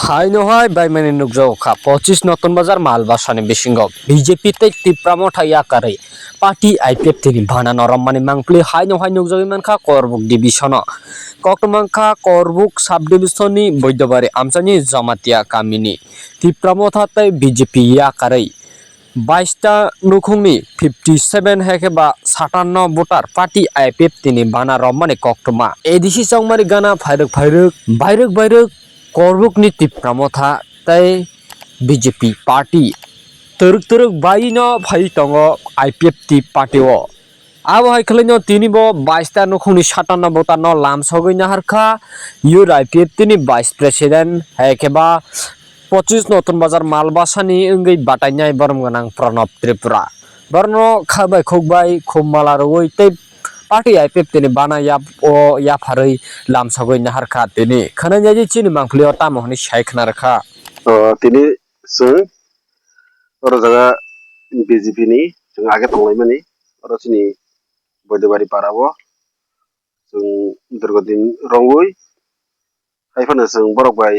High নহয় বাইমানি নুকজৌখা 25 নতুন বাজার মালবাসানি বিসিংগ বিজেপি তে টিপ্রামো ঠাইয়া কারে পার্টি আইপিএফ তিনি ভানা নরম্মানি মাংপ্লি হাই নহয় নুকজৌই মানখা করবুক ডিভিশন কক্টমাংখা করবুক সাব ডিভিশননি বৈদ্যবাড়ি আমচানি জামাতিয়া কামিনি টিপ্রামো থাতে বিজেপি ইয়া কারে 22টা নুখুংনি 57 হেকে বা 57 ভোটার পার্টি আইপিএফ তিনি বানা রম্মানি কক্টমা এদিসি চংমারি গানা ভাইরক Karbook ni tipramotha tai BJP party teruk bai no phai tongo IPF ti party o abo hai khlino tini bo 22 ta nukhuni 57 bota no lam sogoi na harkha yur IPF tini vice president hekeba 25 নতুন বাজার মালবাসানি ওঙ্গই বাটাইনাই বরম গানাং প্রণব ত্রিপুরা বরনো খাবাই খুকবাই খুমমালার ওই তে party IPF তিনি বানায়া ও ইয়া ফারই লামসাগই নাহারখা তিনি খানাই চিনি মাংফলিও তামহনি সাইখনা রাখা তিনি जों और जगह बीजेपी नि जों आगे थांलायमानि और सिनि बयदबारि पाराबो जों दीर्घदिन रंगुइ खायफानो जों बरक बाय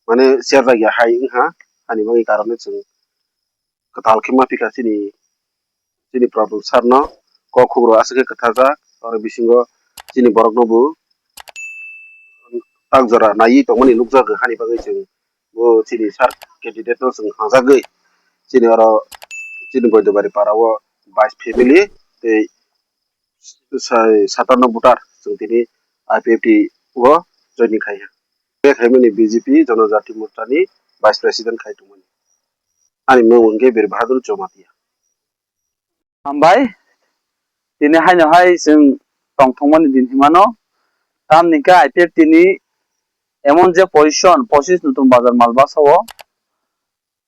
माने शेयर जायगा हाय हा हानि बाङि कारणे जों कथाल खेमा फिका सिनि प्रब्लेम सारनो क खुग्रो आसके कथाजा और बिसिंगो सिनि बरक नबु आं जरा नायि तंमनि लुकजागो हानि बाङै जों वो सिनि सार कैंडिडेट नो जों हाजागै सिनि और सिनि बयदबारि पारावो 22 फैमिली ते 57 भोटार जों दिनै आईपीएफटी वो जयनिं खायो बे खायमानि बीजेपी जनजाति मोर्चानि वाइस प्रेसिडेंट खायदोंमोन आंनि मुं गेबेर बाहादुर जमातिया हामबाय दिनै हायनोहाय जों टंटंमानि दिन हिमानो तामनिका आईपीएफ तिनि एमन जे पजिशन 25 नतुन बाजार मालबासाव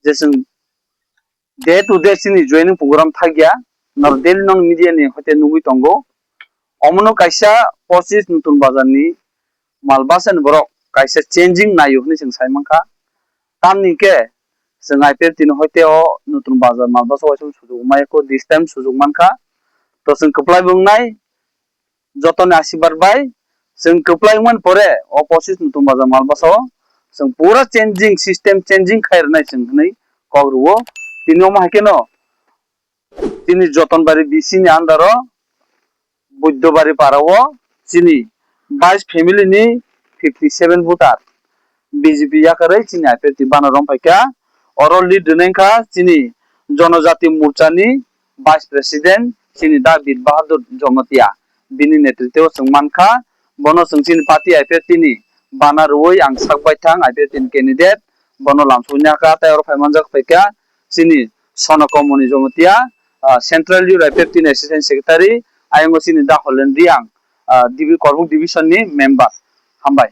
जे जों डे टू डे सिनि जयनिं प्रग्राम थागिया नर डेल नं मीडिया नि हते नुगि तंगो अमनो कायसा 25 नतुन बाजारनि मालबासन बरक कायसा चेंजिंग नायोखनि जों सायमानखा तामनिके जों आईपीएफ तिनि हते अ नतुन बाजार मालबासाव जों सुजुग मायको दिस टाइम सुजुग मानखा तो जों कप्लाय बुंनाय जतन आशीर्वाद बाय जों कप्लायमोन परे अ 25 नतुन बाजार मालबासाव जों पूरा चेंजिंग सिस्टम चेंजिंग खायरनाय जों नै कवरुओ तिनि मा हेकेनो तिनि जतनबारि बिसिनि आन्दारो बुद्धबारि पारावो सिनि 22 फैमिली नि 57 भोटार बीजेपी याकरै सिनि आईपीएफ बानारम फायका और लीड दोनेखा सिनि जनजाति मोर्चानि वाइस प्रेसिडेंट सिनि दाबिद बाहादुर जमतिया बिनि नेतृत्व जों मानखा बनो जों सिनि पार्टी आईपीएफ तिनि बानारoi आं साकबाय थां आईपीएफ तिनि कैंडिडेट बनो लामसुन्याखा ताय और फायमानजाक फायका सिनि सनकमनि जमतिया सेंट्रल यूर आईपीएफ तिनि असिस्टेंट सेक्रेटारी आयंगो सिनि दा हलेंद्रियां दिबि करबुक डिविजन नि मेंबर हामबाय।